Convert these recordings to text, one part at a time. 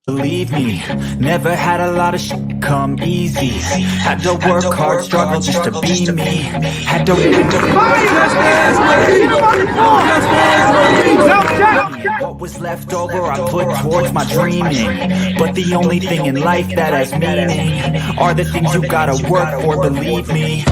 Believe me, never had a lot of shit come easy. Had to work hard, struggle just to be me. Had to what was left over I put towards my dreaming. But the only thing in life that has meaning are the things you gotta work for, believe me.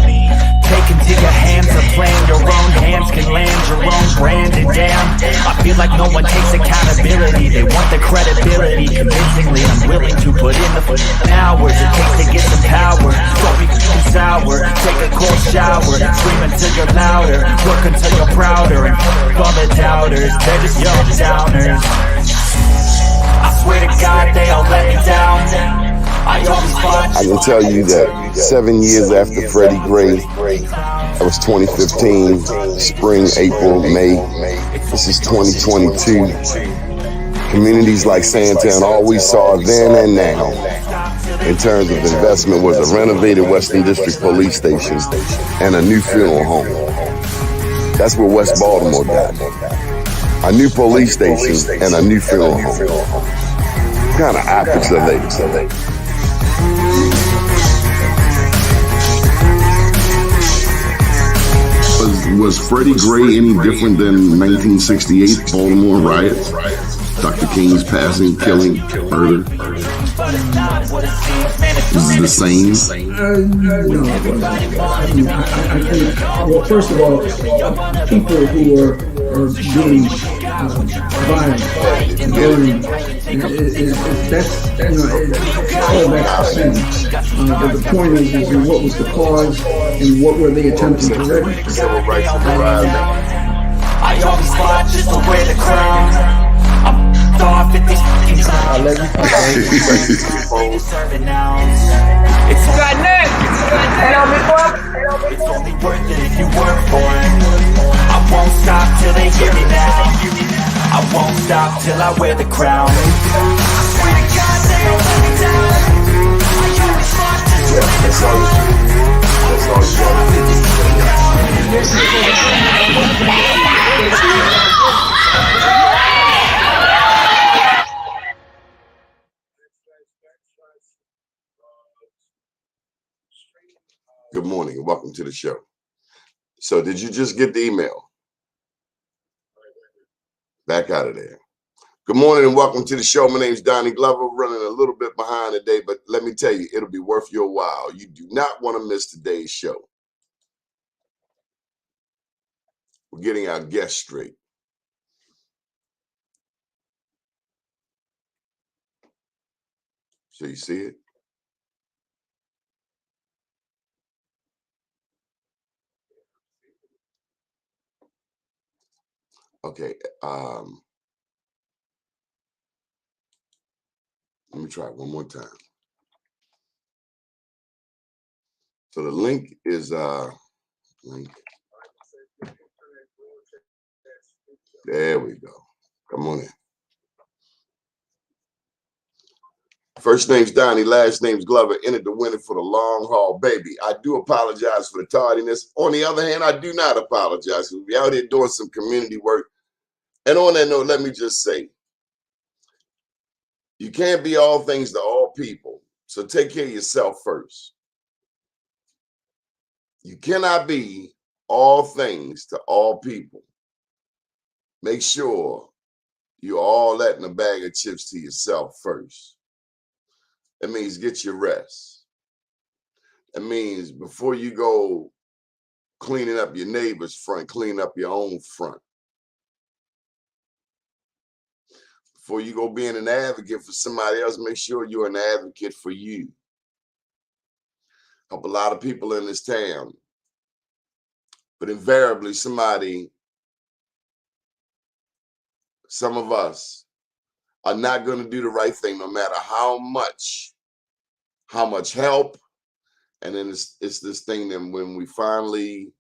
Take into your hands a plan, your own hands can land your own brand. And damn, I feel like no one takes accountability. They want the credibility, convincingly I'm willing to put in the hours it takes to get some power. Don't be sour, take a cold shower, scream until you're louder, work until you're prouder. And all the doubters, they're just young downers. I swear to God they all let me down. I can tell you that 7 years after Freddie Gray, that was 2015, spring, April, May. This is 2022. Communities like Sandtown, all we saw then and now in terms of investment was a renovated Western District Police Station and a new funeral home. That's what West Baltimore got. A new police station and a new funeral home. What kind of optics are they? Was Freddie Gray any different than 1968 Baltimore riots? Dr. King's passing, killing, murder? Is it the same? No. I think, well, first of all, people who are being violent and burning, that's all that's the same. But the point is what was the cause and what were they attempting to remedy? Civil rights I always fought just to wear the crown. I'm off at these fucking clowns. It's got next. It's only worth it if you work for it. I won't stop till they hear me now. I won't stop till I wear the crown. I swear to God they don't let me down. I always fought just to wear the crown. Good morning and welcome to the show. So did you just get the email? Back out of there. Good morning and welcome to the show. My name is Donnie Glover, running a little bit behind today, but let me tell you, it'll be worth your while. You do not want to miss today's show. We're getting our guests straight. So you see it? Okay. Let me try it one more time. So the link is link. There we go. Come on in. First name's Donnie, last name's Glover. Entered the winner for the long haul, baby. I do apologize for the tardiness. On the other hand, I do not apologize. We're out here doing some community work. And on that note, let me just say, you can't be all things to all people. So take care of yourself first. You cannot be all things to all people. Make sure you're all that in a bag of chips to yourself first. That means get your rest. That means before you go cleaning up your neighbor's front, clean up your own front. Before you go being an advocate for somebody else, make sure you're an advocate for you. Help a lot of people in this town. But invariably some of us are not going to do the right thing no matter how much help. And then it's this thing that when we finally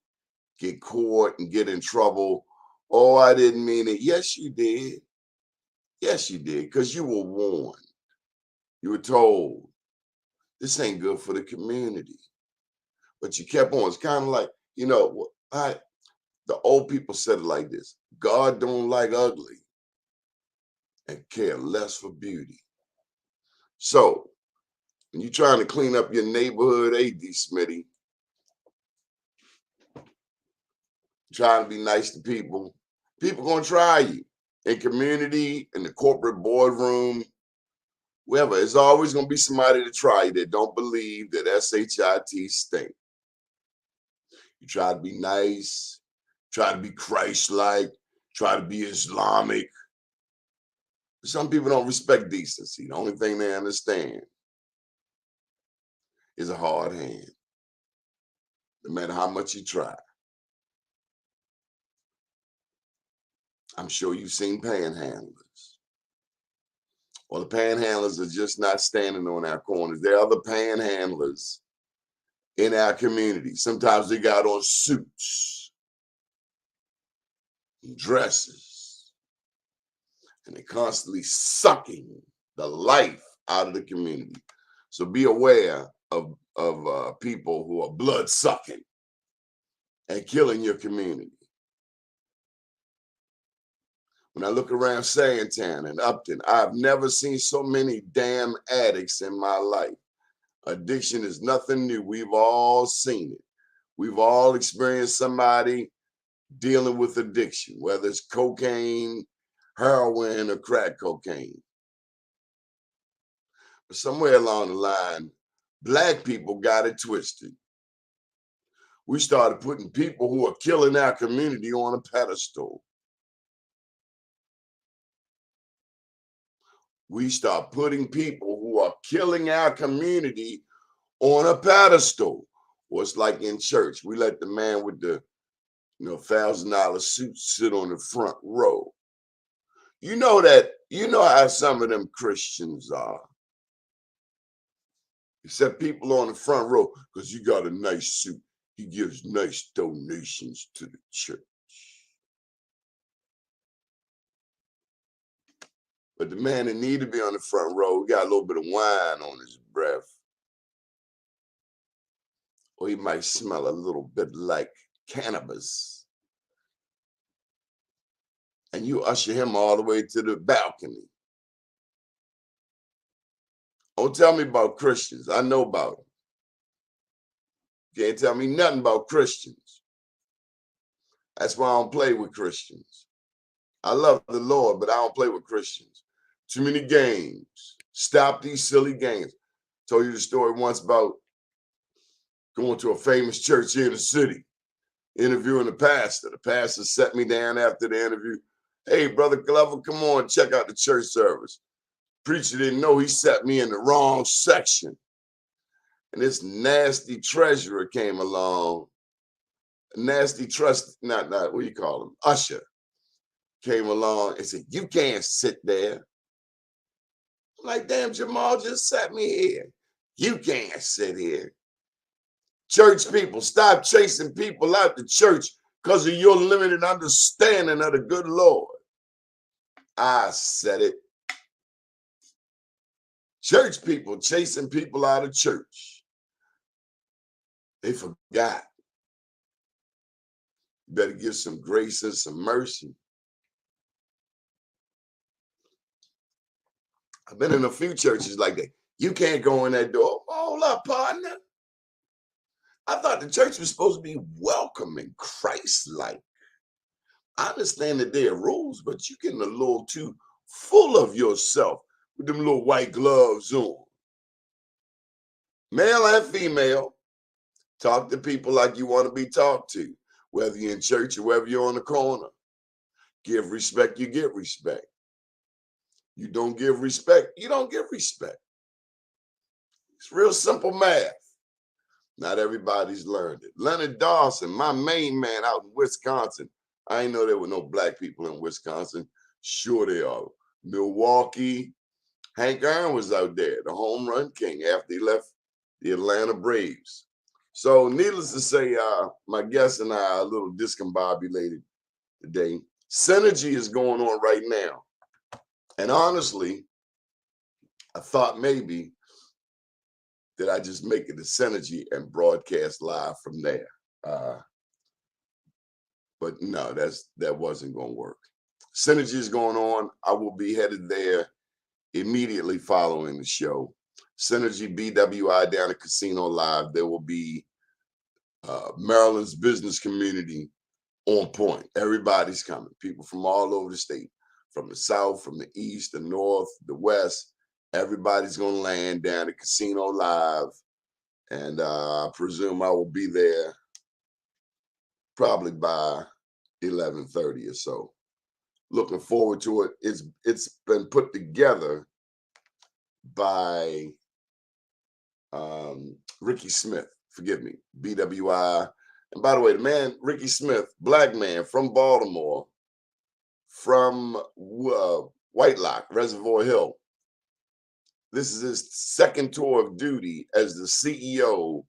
get caught and get in trouble, oh, I didn't mean it. Yes, you did. Yes, you did, because you were warned. You were told, this ain't good for the community. But you kept on. It's kind of like, the old people said it like this: God don't like ugly and care less for beauty. So when you're trying to clean up your neighborhood, AD Smitty, trying to be nice to people, people gonna try you. In community, in the corporate boardroom, wherever, there's always gonna be somebody to try you that don't believe that SHIT stink. You try to be nice, try to be Christ-like, try to be Islamic. Some people don't respect decency. The only thing they understand is a hard hand, no matter how much you try. I'm sure you've seen panhandlers. Well, the panhandlers are just not standing on our corners. There are other panhandlers in our community. Sometimes they got on suits and dresses, and they're constantly sucking the life out of the community. So be aware of people who are blood sucking and killing your community. When I look around Sandtown and Upton, I've never seen so many damn addicts in my life. Addiction is nothing new. We've all seen it. We've all experienced somebody dealing with addiction, whether it's cocaine, heroin, or crack cocaine. But somewhere along the line, Black people got it twisted. We started putting people who are killing our community on a pedestal. We start putting people who are killing our community on a pedestal. Or it's like in church, we let the man with the $1,000 suit sit on the front row. You know how some of them Christians are. Except people on the front row, because you got a nice suit. He gives nice donations to the church. But the man that need to be on the front row, he got a little bit of wine on his breath. Or he might smell a little bit like cannabis. And you usher him all the way to the balcony. Don't tell me about Christians. I know about them. You can't tell me nothing about Christians. That's why I don't play with Christians. I love the Lord, but I don't play with Christians. Too many games. Stop these silly games. Told you the story once about going to a famous church here in the city, interviewing the pastor. The pastor sat me down after the interview. Hey, Brother Glover, come on, check out the church service. Preacher didn't know he sat me in the wrong section. And this nasty treasurer came along. Nasty what do you call him? Usher came along and said, you can't sit there. I'm like, damn, Jamal just sat me here. You can't sit here. Church people, stop chasing people out the church because of your limited understanding of the good Lord. I said it. Church people chasing people out of church. They forgot. You better give some grace and some mercy. I've been in a few churches like that. You can't go in that door. Hold up, partner. I thought the church was supposed to be welcoming, Christ-like. I understand that there are rules, but you're getting a little too full of yourself with them little white gloves on. Male and female, talk to people like you want to be talked to, whether you're in church or whether you're on the corner. Give respect, you get respect. You don't give respect, you don't get respect. It's real simple math. Not everybody's learned it. Leonard Dawson, my main man out in Wisconsin. I didn't know there were no Black people in Wisconsin. Sure they are. Milwaukee, Hank Aaron was out there, the home run king, after he left the Atlanta Braves. So needless to say, my guest and I are a little discombobulated today. Synergy is going on right now. And honestly, I thought maybe that I just make it a Synergy and broadcast live from there. But no, that wasn't going to work. Synergy is going on. I will be headed there immediately following the show. Synergy BWI down at Casino Live. There will be Maryland's business community on point. Everybody's coming. People from all over the state, from the south, from the east, the north, the west. Everybody's going to land down at Casino Live. And I presume I will be there probably by 11:30 or so. Looking forward to it. It's been put together by Ricky Smith. Forgive me, BWI. And by the way, the man Ricky Smith, black man from Baltimore, from Whitelock, Reservoir Hill. This is his second tour of duty as the CEO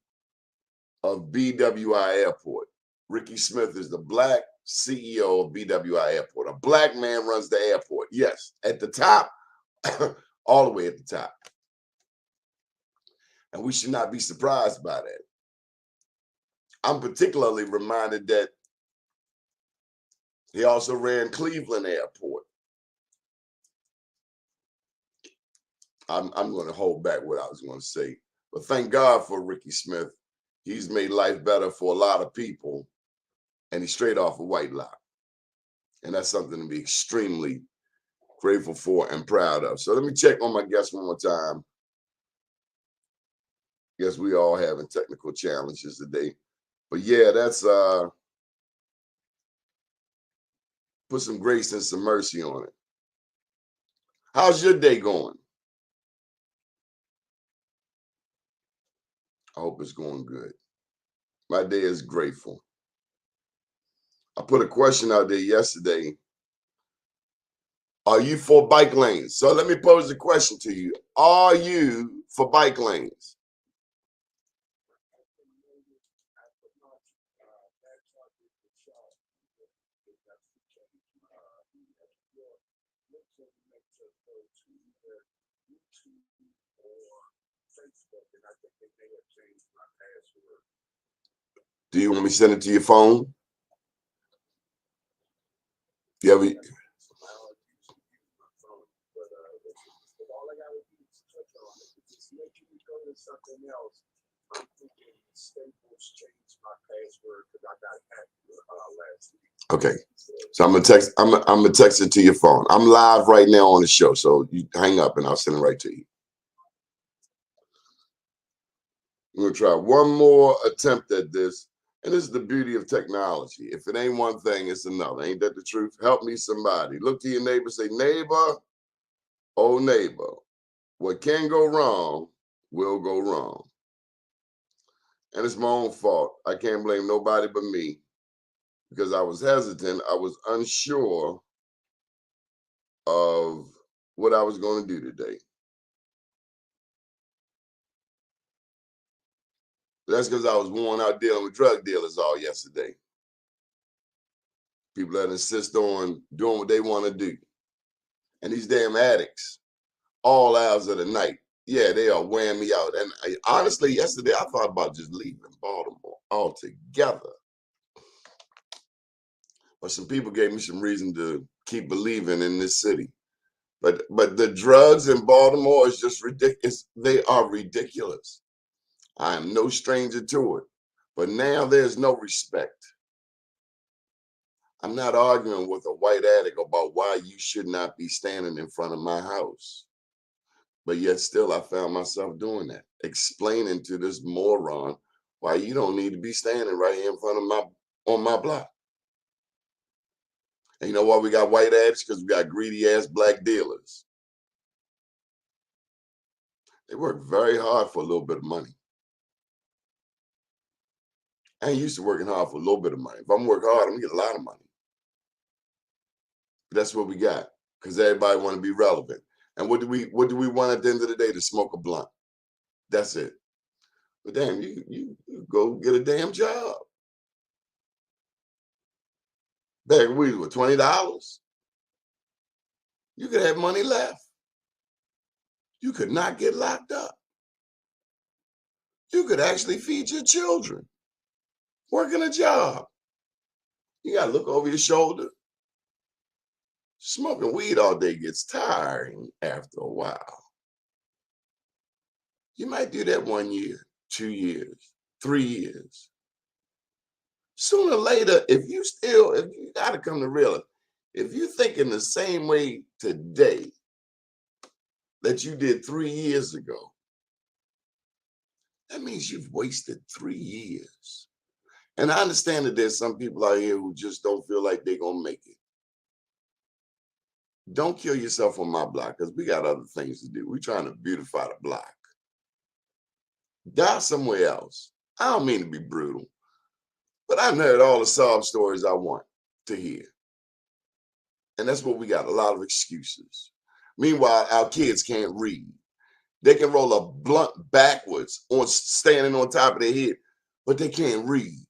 of BWI Airport. Ricky Smith is the black CEO of BWI Airport. A black man runs the airport. Yes, at the top, all the way at the top. And we should not be surprised by that. I'm particularly reminded that he also ran Cleveland Airport. I'm going to hold back what I was going to say. But thank God for Ricky Smith. He's made life better for a lot of people. And he's straight off of Whitelock. And that's something to be extremely grateful for and proud of. So let me check on my guests one more time. Guess we all having technical challenges today. But yeah, that's put some grace and some mercy on it. How's your day going? I hope it's going good. My day is grateful. I put a question out there yesterday. Are you for bike lanes? So let me pose the question to you. Are you for bike lanes? Do you want me to send it to your phone? You ever? Something else. I'm thinking Staples changed my password because I got hacked last week. Okay, so I'm gonna text. I'm gonna text it to your phone. I'm live right now on the show, so you hang up and I'll send it right to you. I'm gonna try one more attempt at this, and this is the beauty of technology. If it ain't one thing, it's another. Ain't that the truth? Help me, somebody. Look to your neighbor. Say, neighbor, oh neighbor, what can go wrong will go wrong. And it's my own fault. I can't blame nobody but me because I was hesitant. I was unsure of what I was going to do today. That's because I was worn out dealing with drug dealers all yesterday. People that insist on doing what they want to do. And these damn addicts, all hours of the night, yeah, they are wearing me out. And honestly, yesterday, I thought about just leaving Baltimore altogether. But some people gave me some reason to keep believing in this city. But the drugs in Baltimore is just ridiculous. They are ridiculous. I am no stranger to it. But now there's no respect. I'm not arguing with a white addict about why you should not be standing in front of my house. But yet still I found myself doing that, explaining to this moron why you don't need to be standing right here in front of on my block. And you know why we got white addicts? Because we got greedy ass black dealers. They work very hard for a little bit of money. I ain't used to working hard for a little bit of money. If I'm working hard, I'm gonna get a lot of money. But that's what we got, because everybody want to be relevant. And what do we want at the end of the day? To smoke a blunt. That's it. But damn, you go get a damn job. Back when we were $20, you could have money left. You could not get locked up. You could actually feed your children, working a job. You got to look over your shoulder. Smoking weed all day gets tiring after a while. You might do that 1 year, 2 years, 3 years. Sooner or later, if you got to come to realize, if you think in the same way today that you did 3 years ago, that means you've wasted 3 years. And I understand that there's some people out here who just don't feel like they're going to make it. Don't kill yourself on my block, because we got other things to do. We're trying to beautify the block. Die somewhere else. I don't mean to be brutal, but I've heard all the sob stories I want to hear. And that's what we got, a lot of excuses. Meanwhile, our kids can't read. They can roll a blunt backwards on standing on top of their head, but they can't read.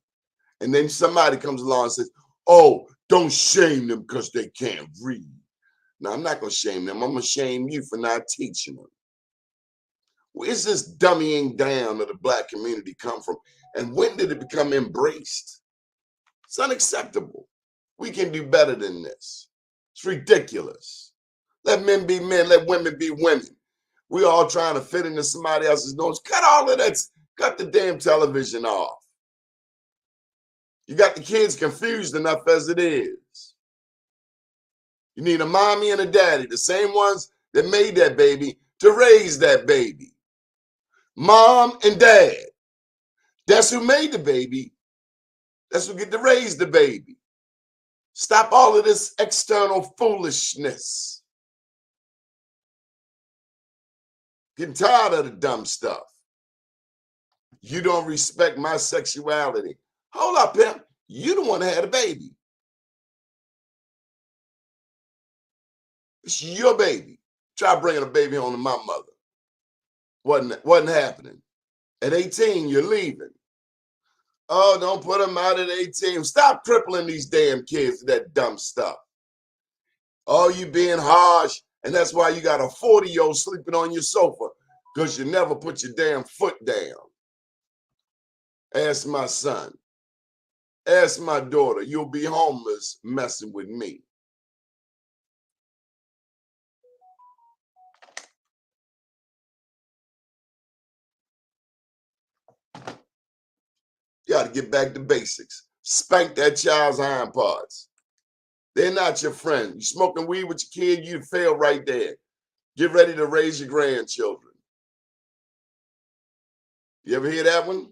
And then somebody comes along and says, oh, don't shame them because they can't read. Now, I'm not going to shame them. I'm going to shame you for not teaching them. Where's this dummying down of the Black community come from? And when did it become embraced? It's unacceptable. We can do better than this. It's ridiculous. Let men be men. Let women be women. We all trying to fit into somebody else's nose. Cut all of that. Cut the damn television off. You got the kids confused enough as it is. You need a mommy and a daddy, the same ones that made that baby, to raise that baby. Mom and dad. That's who made the baby. That's who get to raise the baby. Stop all of this external foolishness. Getting tired of the dumb stuff. You don't respect my sexuality. Hold up, pimp. You the one that had a baby. It's your baby. Try bringing a baby home to my mother. Wasn't happening. At 18, you're leaving. Oh, don't put them out at 18. Stop crippling these damn kids with that dumb stuff. Oh, you being harsh, and that's why you got a 40-year-old sleeping on your sofa, because you never put your damn foot down. Ask my son. Ask my daughter. You'll be homeless messing with me. You got to get back to basics. Spank that child's hind parts. They're not your friend. You smoking weed with your kid, you'd fail right there. Get ready to raise your grandchildren. You ever hear that one?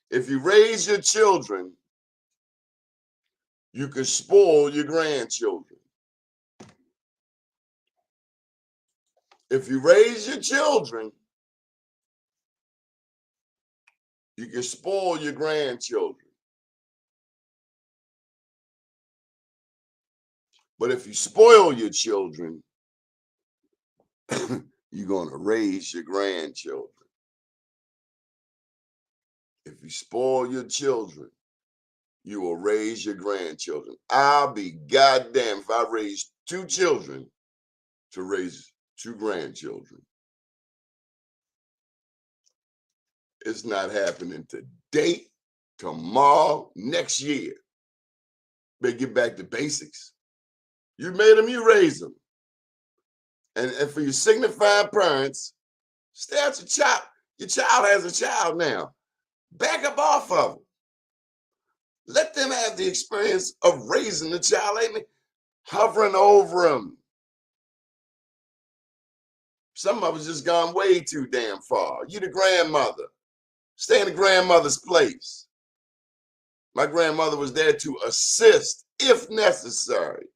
If you raise your children, you can spoil your grandchildren. If you raise your children, you can spoil your grandchildren. But if you spoil your children, you're going to raise your grandchildren. If you spoil your children, you will raise your grandchildren. I'll be goddamn if I raise 2 children to raise 2 grandchildren. It's not happening today, tomorrow, next year. Better get back to basics. You made them, you raised them. And for your signified parents, stay out your child. Your child has a child now. Back up off of them. Let them have the experience of raising the child, ain't hovering over them. Some of us just gone way too damn far. You the grandmother. Stay in the grandmother's place. My grandmother was there to assist if necessary.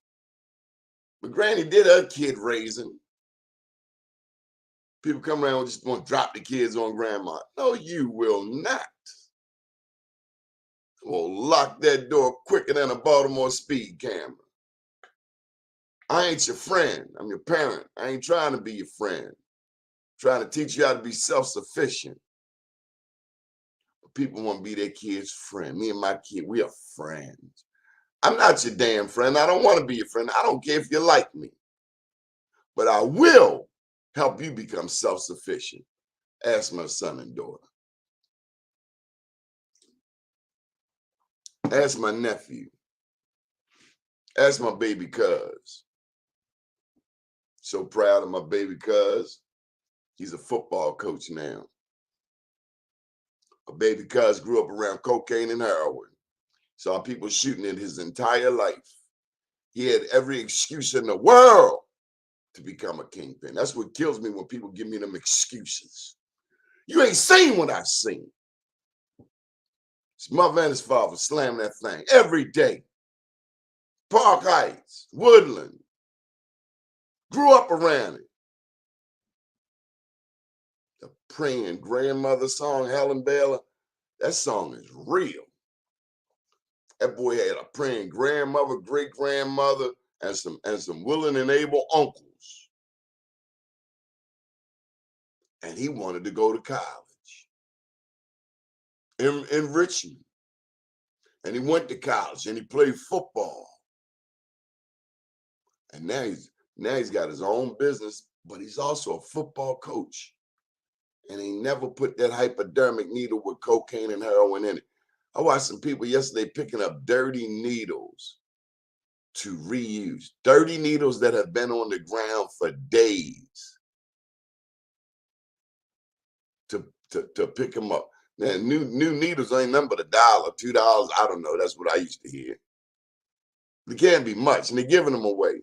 But Granny did her kid raising. People come around and just want to drop the kids on grandma. No, you will not. We'll lock that door quicker than a Baltimore speed camera. I ain't your friend. I'm your parent. I ain't trying to be your friend. I'm trying to teach you how to be self-sufficient. But people want to be their kid's friend. Me and my kid, we are friends. I'm not your damn friend. I don't want to be your friend. I don't care if you like me. But I will help you become self-sufficient. Ask my son and daughter. Ask my nephew. Ask my baby cuz. So proud of my baby cuz. He's a football coach now. My baby cuz grew up around cocaine and heroin. Saw people shooting it his entire life. He had every excuse in the world to become a kingpin. That's what kills me when people give me them excuses. You ain't seen what I've seen. His mother and his father slam that thing every day. Park Heights, Woodland. Grew up around it. The praying grandmother song, Helen Baylor, that song is real. That boy had a praying grandmother, great grandmother, and some willing and able uncles. And he wanted to go to college in Richmond. And he went to college and he played football. And now he's got his own business, but he's also a football coach. And he never put that hypodermic needle with cocaine and heroin in it. I watched some people yesterday picking up dirty needles to reuse. Dirty needles that have been on the ground for days to pick them up. Now, new needles ain't nothing but $1, $2. I don't know. That's what I used to hear. It can't be much, and they're giving them away.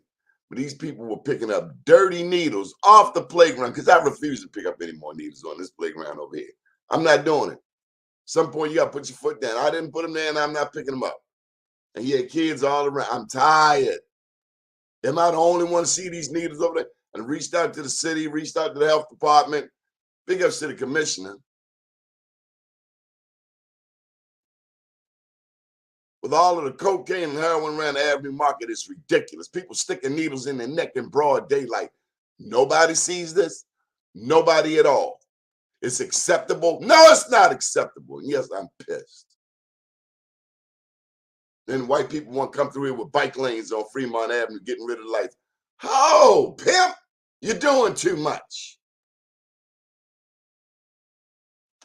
But these people were picking up dirty needles off the playground because I refuse to pick up any more needles on this playground over here. I'm not doing it. At some point, you got to put your foot down. I didn't put them there, and I'm not picking them up. And you had kids all around. I'm tired. Am I the only one to see these needles over there? And reached out to the city, reached out to the health department, big up to the commissioner. With all of the cocaine and heroin around the Avenue Market, it's ridiculous. People sticking needles in their neck in broad daylight. Nobody sees this. Nobody at all. It's acceptable. No, it's not acceptable. And yes, I'm pissed. Then white people want to come through here with bike lanes on Fremont Avenue, getting rid of the lights. Oh, pimp, you're doing too much.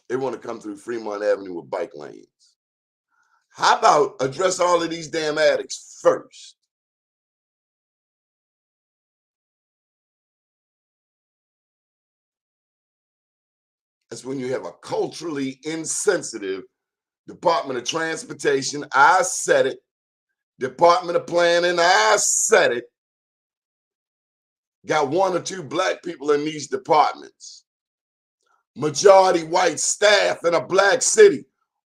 They want to come through Fremont Avenue with bike lanes. How about address all of these damn addicts first? That's when you have a culturally insensitive Department of Transportation. I said it. Department of Planning. I said it. Got 1 or 2 black people in these departments. Majority white staff in a black city.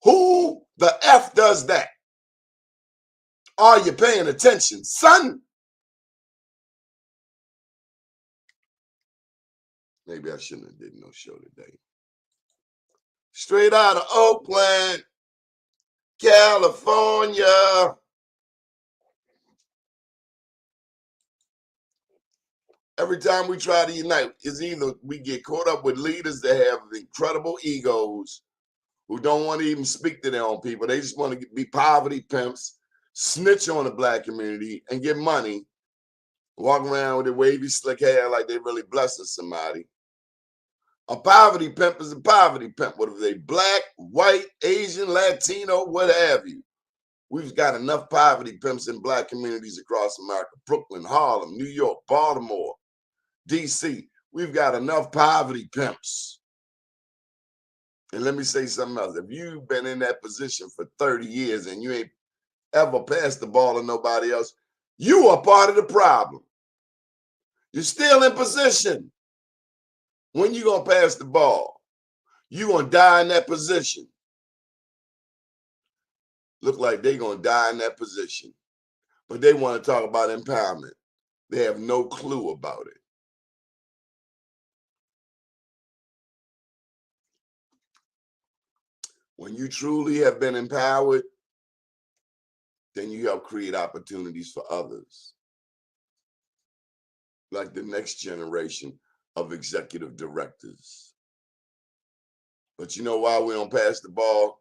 Who the F does that? Are you paying attention, son? Maybe I shouldn't have did no show today. Straight out of Oakland, California. Every time we try to unite, it's either we get caught up with leaders that have incredible egos who don't want to even speak to their own people. They just want to be poverty pimps, snitch on the black community, and get money, walk around with their wavy, slick hair like they really blessing somebody. A poverty pimp is a poverty pimp, whether they black, white, Asian, Latino, what have you. We've got enough poverty pimps in black communities across America, Brooklyn, Harlem, New York, Baltimore, DC. We've got enough poverty pimps. And let me say something else. If you've been in that position for 30 years and you ain't ever passed the ball to nobody else, you are part of the problem. You're still in position. When you going to pass the ball? You're going to die in that position. Look like they're going to die in that position. But they want to talk about empowerment. They have no clue about it. When you truly have been empowered, then you help create opportunities for others. Like the next generation of executive directors. But you know why we don't pass the ball?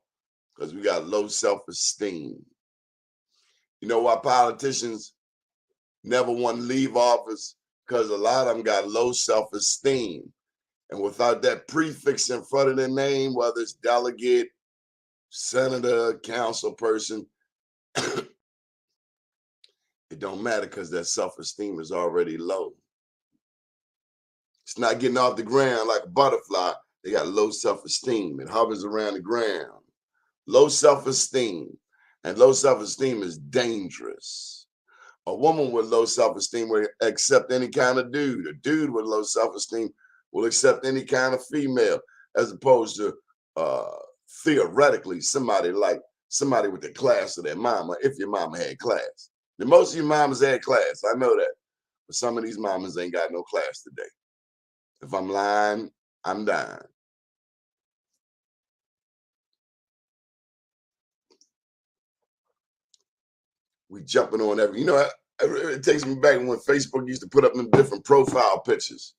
Because we got low self-esteem. You know why politicians never want to leave office? Because a lot of them got low self-esteem. And without that prefix in front of their name, whether it's delegate, senator, council person, it don't matter because their self-esteem is already low. It's not getting off the ground like a butterfly. They got low self-esteem. It hovers around the ground. Low self-esteem. And low self-esteem is dangerous. A woman with low self-esteem will accept any kind of dude. A dude with low self-esteem will accept any kind of female, as opposed to theoretically somebody with the class of their mama, if your mama had class. And most of your mamas had class. I know that. But some of these mamas ain't got no class today. If I'm lying, I'm dying. We jumping on every, it takes me back when Facebook used to put up them different profile pictures.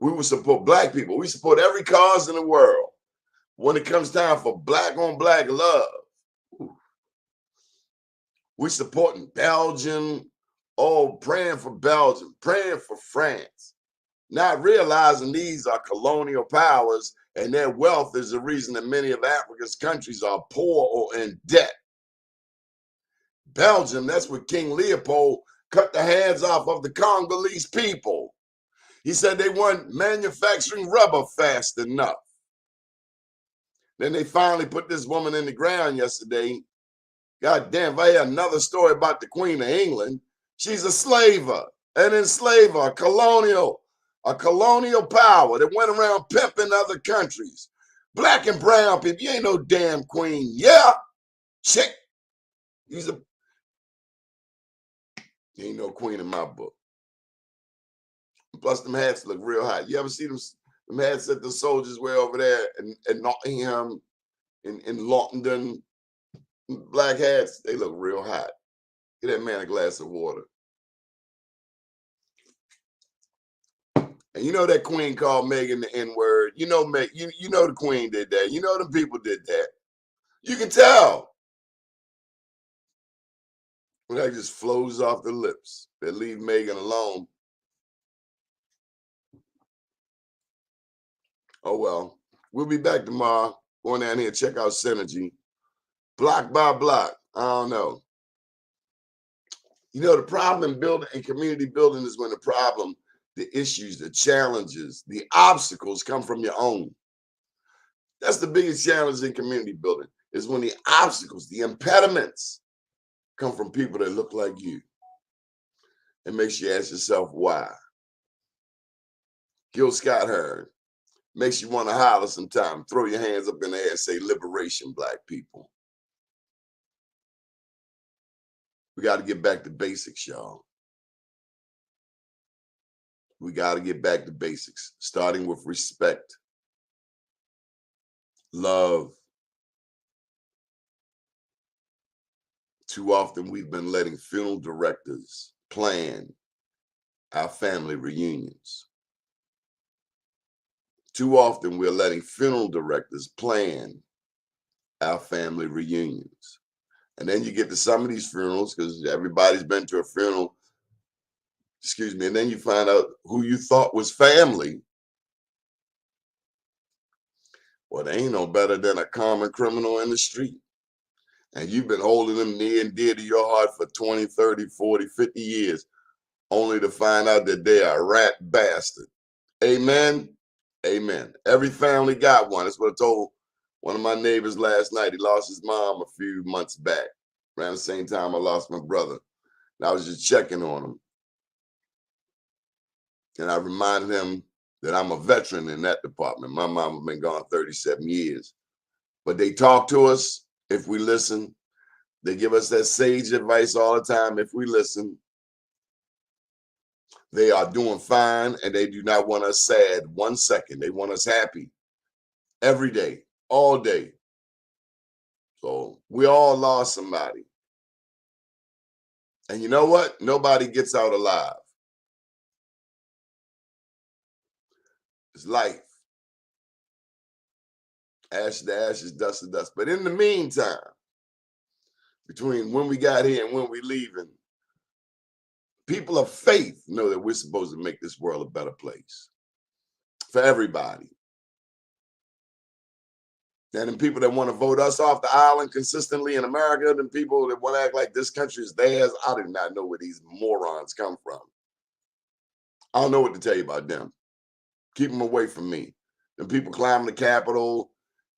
We would support black people. We support every cause in the world. When it comes time for black on black love, we supporting Belgium, praying for Belgium, praying for France, not realizing these are colonial powers and their wealth is the reason that many of Africa's countries are poor or in debt. Belgium, that's where King Leopold cut the hands off of the Congolese people. He said they weren't manufacturing rubber fast enough. Then they finally put this woman in the ground yesterday. God damn, if I hear another story about the Queen of England, she's a slaver, an enslaver, a colonial power that went around pimping other countries. Black and brown people, you ain't no damn queen. Yeah, chick. You ain't no queen in my book. Plus, them hats look real hot. You ever see them hats that the soldiers wear over there in Nottingham, in London? Black hats, they look real hot. Get that man a glass of water. And you know that queen called Meghan the N-word. You know the queen did that. You know them people did that. You can tell. When that just flows off the lips. They leave Meghan alone. Oh well. We'll be back tomorrow. Going down here, check out Synergy. Block by block. I don't know. The problem in building and community building is when the issues, the challenges, the obstacles come from your own. That's the biggest challenge in community building, is when the obstacles, the impediments come from people that look like you. It makes you ask yourself why. Gil Scott-Heron makes you want to holler sometime. Throw your hands up in the air and say, liberation, black people. We got to get back to basics, y'all. We got to get back to basics, starting with respect, love. Too often we've been letting funeral directors plan our family reunions. Too often we're letting funeral directors plan our family reunions. And then you get to some of these funerals, because everybody's been to a funeral, and then you find out who you thought was family. Well, they ain't no better than a common criminal in the street. And you've been holding them near and dear to your heart for 20, 30, 40, 50 years, only to find out that they are a rat bastard. Amen? Amen. Every family got one. That's what I told one of my neighbors last night. He lost his mom a few months back, around the same time I lost my brother. And I was just checking on him. And I reminded him that I'm a veteran in that department. My mom has been gone 37 years. But they talk to us if we listen. They give us that sage advice all the time if we listen. They are doing fine, and they do not want us sad 1 second. They want us happy every day, all day. So we all lost somebody. And you know what? Nobody gets out alive. It's life. Ash to ashes, dust to dust. But in the meantime, between when we got here and when we leaving, people of faith know that we're supposed to make this world a better place for everybody. And then people that want to vote us off the island consistently in America, then people that want to act like this country is theirs, I do not know where these morons come from. I don't know what to tell you about them. Keep them away from me. The people climbing the Capitol,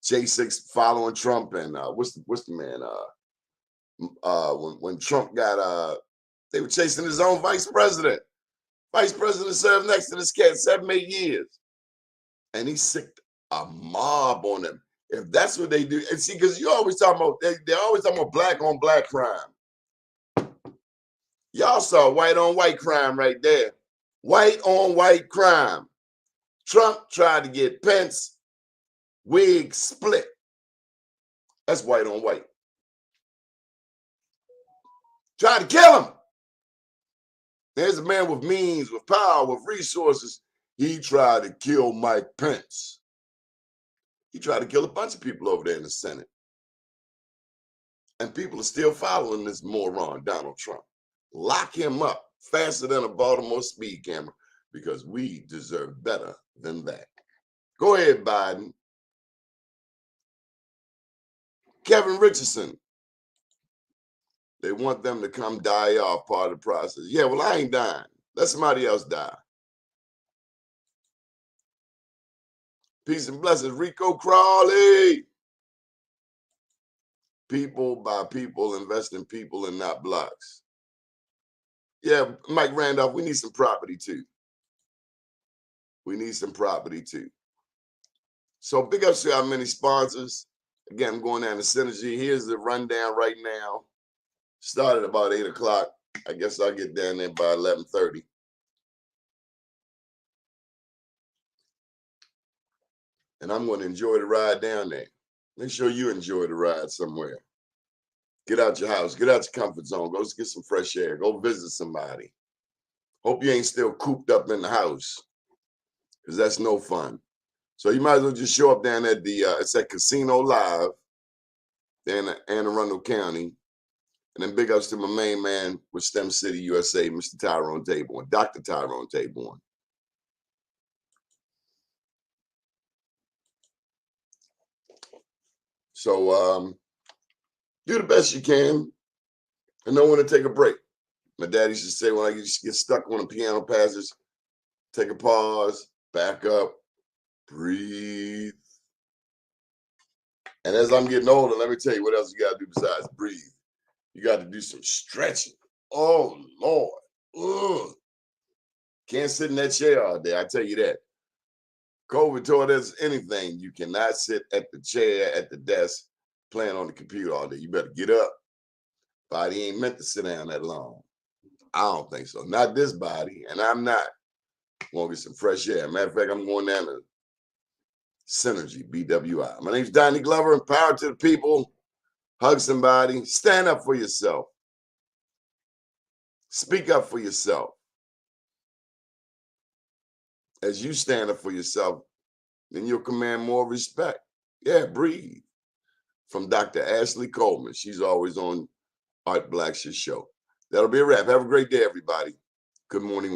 J6 following Trump, and what's the man? When Trump got they were chasing his own vice president. Vice president served next to this cat 7-8 years, and he sicked a mob on them. If that's what they do, and see, because you always talking about they're always talking about black on black crime. Y'all saw white on white crime right there. White on white crime. Trump tried to get Pence wig split. That's white on white. Tried to kill him. There's a man with means, with power, with resources. He tried to kill Mike Pence. He tried to kill a bunch of people over there in the Senate. And people are still following this moron, Donald Trump. Lock him up faster than a Baltimore speed camera, because we deserve better than that. Go ahead, Biden. Kevin Richardson. They want them to come die off, part of the process. Yeah, well, I ain't dying. Let somebody else die. Peace and blessings, Rico Crawley. People by people, invest in people and not blocks. Yeah, Mike Randolph, we need some property too. We need some property too. So big ups to our many sponsors. Again, I'm going down to Synergy. Here's the rundown right now. Started about 8 o'clock. I guess I'll get down there by 11:30. And I'm going to enjoy the ride down there. Make sure you enjoy the ride somewhere. Get out your house. Get out your comfort zone. Go get some fresh air. Go visit somebody. Hope you ain't still cooped up in the house, because that's no fun. So you might as well just show up down at the, it's at Casino Live, down in Anne Arundel County. And then big ups to my main man with STEM City USA, Mr. Tyrone Taborn, Dr. Tyrone Taborn. So do the best you can and know when to take a break. My daddy used to say, when I get stuck on a piano passage, take a pause, back up, breathe. And as I'm getting older, let me tell you what else you got to do besides breathe. You got to do some stretching. Oh, Lord. Ugh. Can't sit in that chair all day, I tell you that. COVID taught us anything. You cannot sit at the chair, at the desk, playing on the computer all day. You better get up. Body ain't meant to sit down that long. I don't think so. Not this body, and I'm not. Want to get some fresh air. Matter of fact, I'm going down to Synergy, BWI. My name's Donnie Glover. Empower to the people. Hug somebody. Stand up for yourself. Speak up for yourself. As you stand up for yourself, then you'll command more respect. Yeah, breathe. From Dr. Ashley Coleman. She's always on Art Black's show. That'll be a wrap. Have a great day, everybody. Good morning.